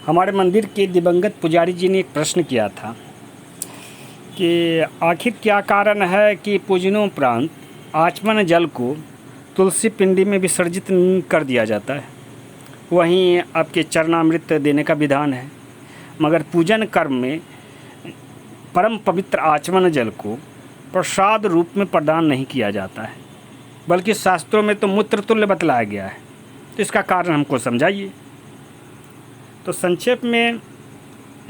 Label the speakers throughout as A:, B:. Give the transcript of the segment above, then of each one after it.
A: हमारे मंदिर के दिवंगत पुजारी जी ने एक प्रश्न किया था कि आखिर क्या कारण है कि पूजनोपरांत आचमन जल को तुलसी पिंडी में विसर्जित कर दिया जाता है। वहीं आपके चरणामृत देने का विधान है, मगर पूजन कर्म में परम पवित्र आचमन जल को प्रसाद रूप में प्रदान नहीं किया जाता है, बल्कि शास्त्रों में तो मूत्र तुल्य बतलाया गया है। तो इसका कारण हमको समझाइए। तो संक्षेप में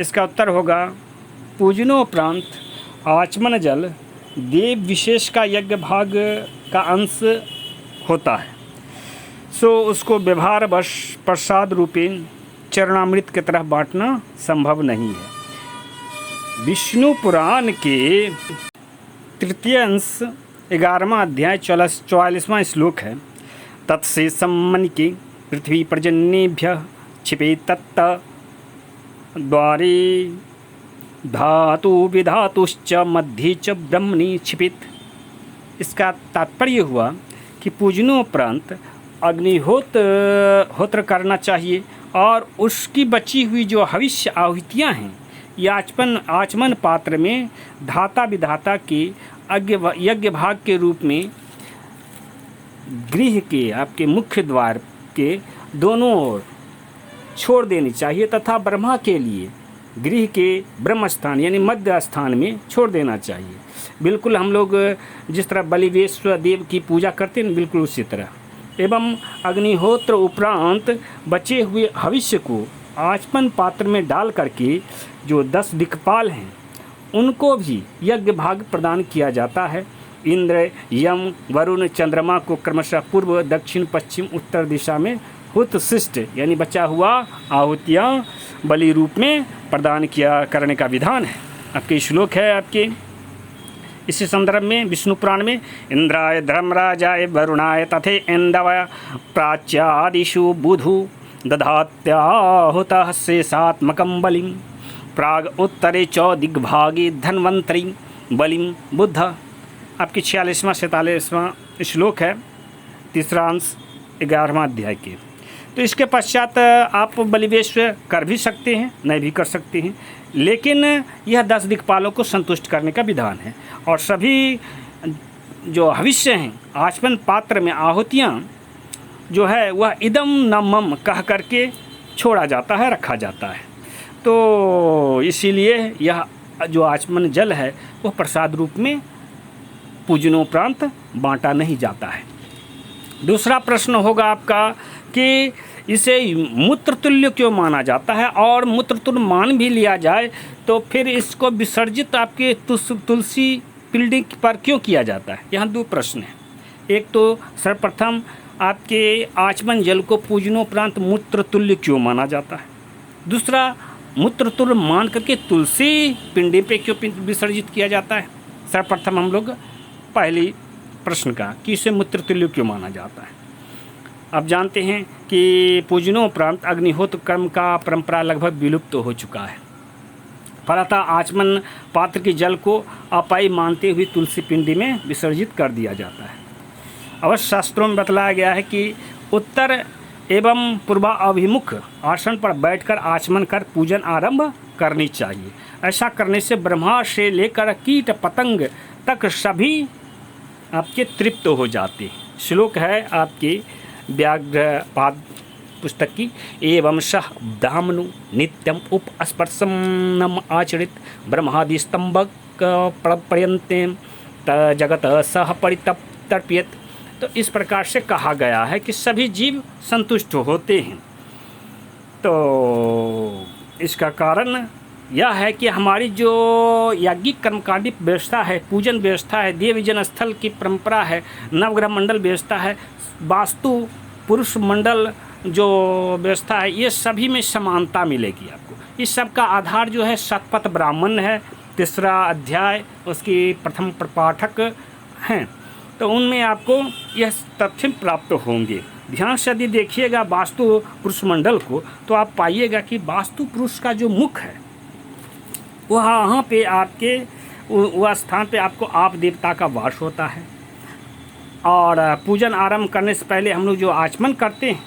A: इसका उत्तर होगा, पूजनोपरांत आचमन जल देव विशेष का यज्ञ भाग का अंश होता है, सो उसको व्यवहारवश प्रसाद रूपेण चरणामृत की तरह बांटना संभव नहीं है। विष्णु पुराण के तृतीय अंश 11वां अध्याय 44वां श्लोक है, तत्से सम्मन के पृथ्वी पर्जन्येभ्यः छिपे तत्त द्वारे धातु विधातुश्च मध्ये च ब्रह्मणि छिपित। इसका तात्पर्य हुआ कि पूजनोपरांत अग्निहोत्र करना चाहिए और उसकी बची हुई जो हविष्य आहुतियाँ हैं आचमन पात्र में धाता विधाता के यज्ञ भाग के रूप में गृह के आपके मुख्य द्वार के दोनों ओर छोड़ देनी चाहिए तथा ब्रह्मा के लिए गृह के ब्रह्म स्थान यानी मध्य स्थान में छोड़ देना चाहिए। बिल्कुल हम लोग जिस तरह बलिवेश्वर देव की पूजा करते हैं, बिल्कुल उसी तरह। एवं अग्निहोत्र उपरांत बचे हुए हविष्य को आचमन पात्र में डाल करके जो 10 दिक्पाल हैं उनको भी यज्ञ भाग प्रदान किया जाता है। इंद्र, यम, वरुण, चंद्रमा को क्रमशः पूर्व, दक्षिण, पश्चिम, उत्तर दिशा में हुतशिष्ट यानी बचा हुआ आहुतियाँ बलि रूप में प्रदान करने का विधान है। आपके श्लोक है आपके इसी संदर्भ में विष्णु पुराण में, इंद्राय धर्मराजाय वरुणाय तथे इंदव प्राच्यादिषु बुधु दधात्याहुतः शेषात्मकं बलिं प्राग उत्तरे च दिग्भागे धन्वंतरी बलिं बुद्ध। आपकी 46वां 47वां श्लोक है, तीसरा अंश 11वां अध्याय के। तो इसके पश्चात आप बलिवेश्वर कर भी सकते हैं, नहीं भी कर सकते हैं, लेकिन यह 10 दिक्पालों को संतुष्ट करने का विधान है। और सभी जो हविष्य हैं आचमन पात्र में आहुतियाँ जो है वह इदम न मम कह करके छोड़ा जाता है, रखा जाता है। तो इसीलिए यह जो आचमन जल है वह प्रसाद रूप में पूजनोपरांत बांटा नहीं जाता है। दूसरा प्रश्न होगा आपका कि इसे मूत्र तुल्य क्यों माना जाता है, और मूत्र तुल्य मान भी लिया जाए तो फिर इसको विसर्जित आपके तुलसी पिंडी पर क्यों किया जाता है। यहाँ 2 प्रश्न हैं। एक तो सर्वप्रथम आपके आचमन जल को पूजनोपरांत मूत्र तुल्य क्यों माना जाता है, दूसरा मूत्र तुल्य मान करके तुलसी पिंडी पे क्यों विसर्जित किया जाता है। सर्वप्रथम हम लोग पहली प्रश्न का कि इसे मूत्र तुल्य क्यों माना जाता है। अब जानते हैं कि पूजनोपरांत अग्निहोत्र कर्म का परंपरा लगभग विलुप्त हो चुका है। फलतः आचमन पात्र के जल को अपाई मानते हुए तुलसी पिंडी में विसर्जित कर दिया जाता है। अवश्य शास्त्रों में बतलाया गया है कि उत्तर एवं पूर्वाभिमुख आसन पर बैठकर आचमन कर पूजन आरंभ करनी चाहिए। ऐसा करने से ब्रह्मा से लेकर कीट पतंग तक सभी आपके तृप्त हो जाते हैं। श्लोक है आपके व्याघ्रपाद पुस्तक की, एवं सह दामनु नित्यम उपस्पर्शम आचरित ब्रह्मादि स्तंभक पर्यन्ते जगत सह परितर्प्यत। तो इस प्रकार से कहा गया है कि सभी जीव संतुष्ट होते हैं। तो इसका कारण यह है कि हमारी जो याज्ञिक कर्मकांडी व्यवस्था है, पूजन व्यवस्था है, देवजन स्थल की परंपरा है, नवग्रह मंडल व्यवस्था है, वास्तु पुरुष मंडल जो व्यवस्था है, ये सभी में समानता मिलेगी आपको। इस सब का आधार जो है शतपथ ब्राह्मण है, 3रा अध्याय उसकी प्रथम प्रपाठक हैं। तो उनमें आपको यह तथ्य प्राप्त होंगे। ध्यान से यदि देखिएगा वास्तु पुरुष मंडल को तो आप पाइएगा कि वास्तु पुरुष का जो मुख है वहाँ पे आपके वह स्थान पे आपको आप देवता का वास होता है। और पूजन आरंभ करने से पहले हम लोग जो आचमन करते हैं,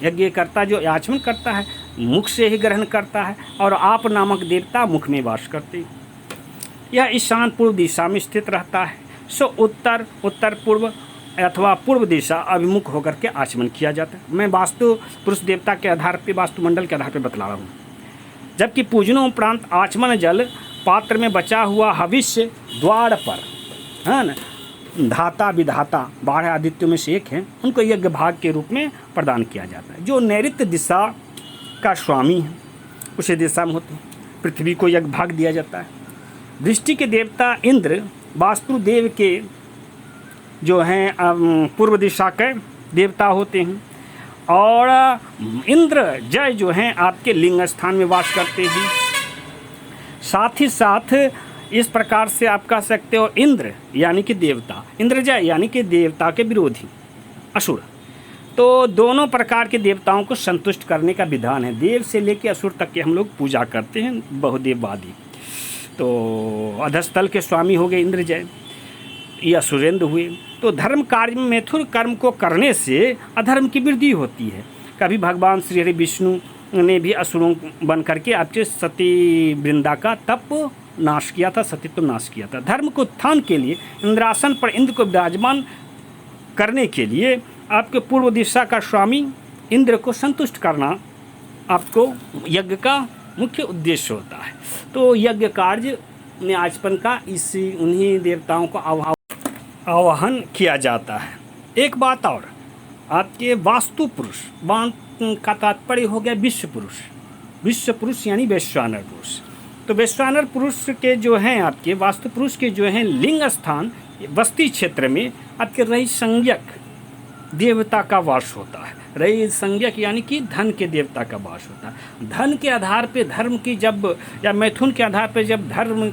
A: यज्ञकर्ता जो आचमन करता है मुख से ही ग्रहण करता है और आप नामक देवता मुख में वास करते हैं। यह ईशान पूर्व दिशा में स्थित रहता है। सो उत्तर, उत्तर पूर्व अथवा पूर्व दिशा अभिमुख होकर के आचमन किया जाता है। मैं वास्तु पुरुष देवता के आधार पर, वास्तुमंडल के आधार पर बतला रहा हूँ। जबकि पूजनोपरांत आचमन जल पात्र में बचा हुआ हविष्य द्वार पर, है ना, धाता विधाता 12 आदित्यों में से एक है, उनको यज्ञ भाग के रूप में प्रदान किया जाता है। जो नैऋत्य दिशा का स्वामी है उसी दिशा में होते हैं, पृथ्वी को यज्ञ भाग दिया जाता है। दृष्टि के देवता इंद्र वास्तुदेव के जो हैं पूर्व दिशा के देवता होते हैं। और इंद्र जय जो हैं आपके लिंग स्थान में वास करते हैं। साथ ही साथ इस प्रकार से आप कह सकते हो इंद्र यानी कि देवता, इंद्रजय यानी कि देवता के विरोधी असुर। तो दोनों प्रकार के देवताओं को संतुष्ट करने का विधान है। देव से लेकर असुर तक के हम लोग पूजा करते हैं, बहुदेववादी। तो अधस्थल के स्वामी हो गए इंद्रजय, या सुरेंद्र हुए। तो धर्म कार्य में मैथुन कर्म को करने से अधर्म की वृद्धि होती है। कभी भगवान श्री हरि विष्णु ने भी असुरों बन करके आपके सती वृंदा का तप नाश किया था, सतीत्व नाश किया था। धर्म को उत्थान के लिए इंद्रासन पर इंद्र को विराजमान करने के लिए आपके पूर्व दिशा का स्वामी इंद्र को संतुष्ट करना आपको यज्ञ का मुख्य उद्देश्य होता है। तो यज्ञ कार्य में आचमन का इसी उन्हीं देवताओं को आवाहन किया जाता है। एक बात और, आपके वास्तु पुरुष का तात्पर्य हो गया विश्व पुरुष। विश्व पुरुष यानी वैश्वानर पुरुष। तो वैश्वानर पुरुष के जो हैं आपके वास्तु पुरुष के जो हैं लिंग स्थान बस्ती क्षेत्र में आपके रही संज्ञक देवता का वास होता है। रही संज्ञक यानी कि धन के देवता का वास होता है। धन के आधार पे धर्म की जब, या मैथुन के आधार पे जब धर्म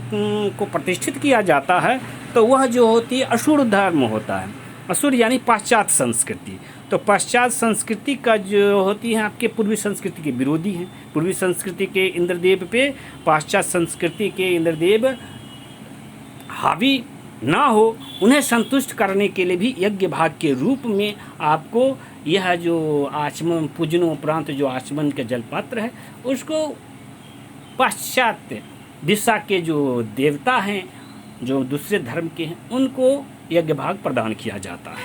A: को प्रतिष्ठित किया जाता है तो वह जो होती है असुर धर्म होता है। असुर यानी पाश्चात्य संस्कृति। तो पाश्चात्य संस्कृति का जो होती है आपके पूर्वी संस्कृति के विरोधी हैं। पूर्वी संस्कृति के इंद्रदेव पे पाश्चात्य संस्कृति के इंद्रदेव हावी ना हो, उन्हें संतुष्ट करने के लिए भी यज्ञ भाग के रूप में आपको यह जो आचमन पूजनोपरांत जो आचमन के जलपात्र है उसको पाश्चात्य दिशा के जो देवता हैं, जो दूसरे धर्म के हैं, उनको यज्ञ भाग प्रदान किया जाता है।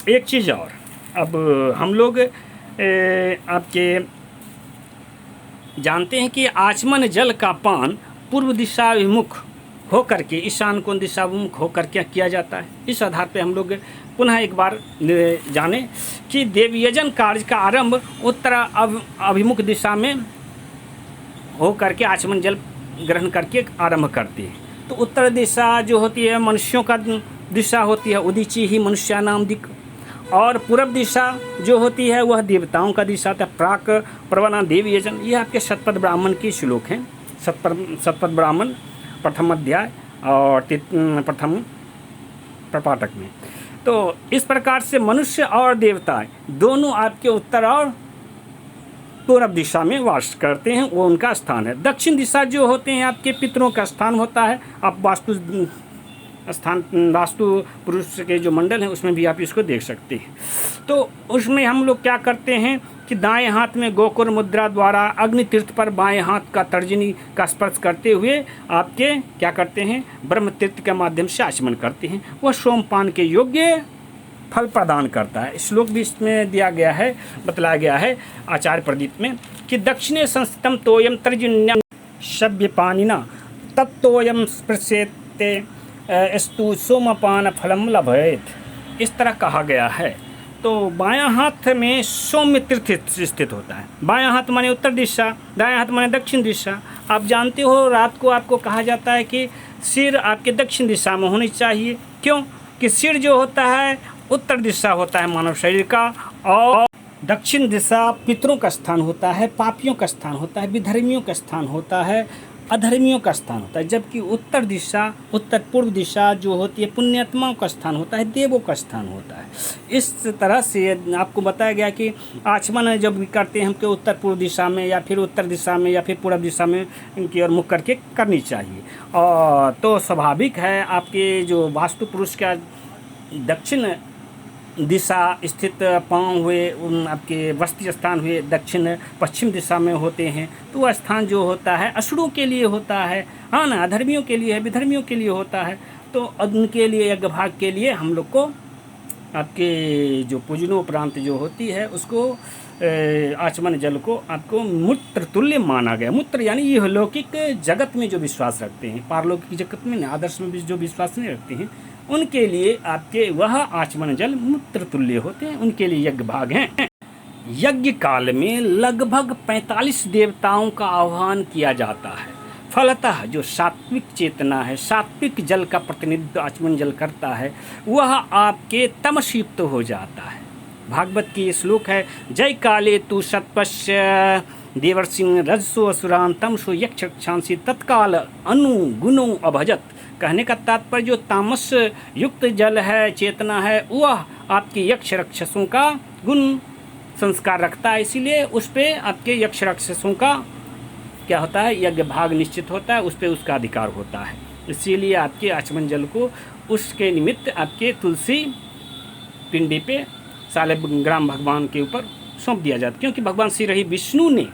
A: एक चीज़ और, अब हम लोग आपके जानते हैं कि आचमन जल का पान पूर्व दिशाभिमुख हो करके ईशान कोण दिशाभिमुख हो करके किया जाता है। इस आधार पे हम लोग पुनः एक बार जाने कि देवयजन कार्य का आरंभ उत्तर अभिमुख दिशा में हो करके आचमन जल ग्रहण करके आरंभ करते हैं। तो उत्तर दिशा जो होती है मनुष्यों का दिशा होती है, उदीची ही मनुष्या नाम दिक। और पूर्व दिशा जो होती है वह देवताओं का दिशा था। प्राक प्रवना देवयजन, यह आपके शतपथ ब्राह्मण की श्लोक हैं। शतपथ ब्राह्मण प्रथम अध्याय और प्रथम प्रपाठक में। तो इस प्रकार से मनुष्य और देवता दोनों आपके उत्तर और पूर्व दिशा में वास करते हैं, वो उनका स्थान है। दक्षिण दिशा जो होते हैं आपके पितरों का स्थान होता है। आप वास्तु पुरुष के जो मंडल हैं उसमें भी आप इसको देख सकते हैं। तो उसमें हम लोग क्या करते हैं कि दाएं हाथ में गोकुर मुद्रा द्वारा अग्नि तीर्थ पर बाएं हाथ का तर्जनी का स्पर्श करते हुए आपके क्या करते हैं, ब्रह्म तीर्थ के माध्यम से आचमन करते हैं। वह सोमपान के योग्य फल प्रदान करता है। श्लोक भी इसमें दिया गया है, बतलाया गया है आचार्य प्रदीप में कि दक्षिणे संस्थितम तोयम तर्जन्यम सभ्यपानिना तत्तोयम स्पृशेते स्तु सोमपान फलम लभेत। इस तरह कहा गया है। तो बायां हाथ में सौम्य तीर्थ स्थित होता है। बायां हाथ माने उत्तर दिशा, दायां हाथ माने दक्षिण दिशा। आप जानते हो रात को आपको कहा जाता है कि सिर आपके दक्षिण दिशा में होनी चाहिए। क्यों कि सिर जो होता है उत्तर दिशा होता है मानव शरीर का, और दक्षिण दिशा पितरों का स्थान होता है, पापियों का स्थान होता है, विधर्मियों का स्थान होता है, अधर्मियों का स्थान होता है। जबकि उत्तर दिशा, उत्तर पूर्व दिशा जो होती है पुण्यात्माओं का स्थान होता है, देवों का स्थान होता है। इस तरह से आपको बताया गया कि आचमन जब भी करते हैं हमको उत्तर पूर्व दिशा में या फिर उत्तर दिशा में या फिर पूर्व दिशा में इनकी ओर मुख करके करनी चाहिए। और तो स्वाभाविक है आपके जो वास्तु पुरुष का दक्षिण दिशा स्थित पांव हुए, आपके वसती स्थान हुए दक्षिण पश्चिम दिशा में होते हैं, तो वह स्थान जो होता है असुरों के लिए होता है, हाँ ना, अधर्मियों के लिए है, विधर्मियों के लिए होता है। तो उनके लिए यज्ञ भाग के लिए हम लोग को आपके जो पूजनोपरांत जो होती है उसको आचमन जल को आपको मूत्र तुल्य माना गया। मूत्र यानी ये लौकिक जगत में जो विश्वास रखते हैं, पारलौकिक जगत में आदर्श में भी जो विश्वास नहीं रखते हैं, उनके लिए आपके वह आचमन जल मूत्र तुल्य होते हैं, उनके लिए यज्ञ भाग हैं। यज्ञ काल में लगभग 45 देवताओं का आह्वान किया जाता है। फलतः जो सात्विक चेतना है, सात्विक जल का प्रतिनिधित्व आचमन जल करता है, वह आपके तमसयुक्त हो जाता है। भागवत की ये श्लोक है, जय काले तु सत्पश्य देवर्षिं रजसो असुरान तमसो यक्ष रक्षांसी तत्काल अनुगुणों अभजत। कहने का तात्पर्य जो तामस युक्त जल है, चेतना है, वह आपके यक्ष राक्षसों का गुण संस्कार रखता है, इसीलिए उस पर आपके यक्ष राक्षसों का क्या होता है, यज्ञ भाग निश्चित होता है, उस पर उसका अधिकार होता है। इसीलिए आपके आचमन जल को उसके निमित्त आपके तुलसी पिंडी पे सालिग्राम भगवान के ऊपर सौंप दिया जाता है, क्योंकि भगवान श्री हरि विष्णु ने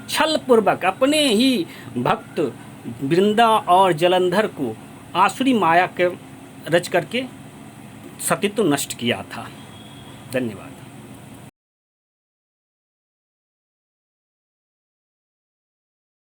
A: छल पूर्वक अपने ही भक्त वृंदा और जलंधर को आसुरी माया के रच करके सतीत्व नष्ट किया था। धन्यवाद।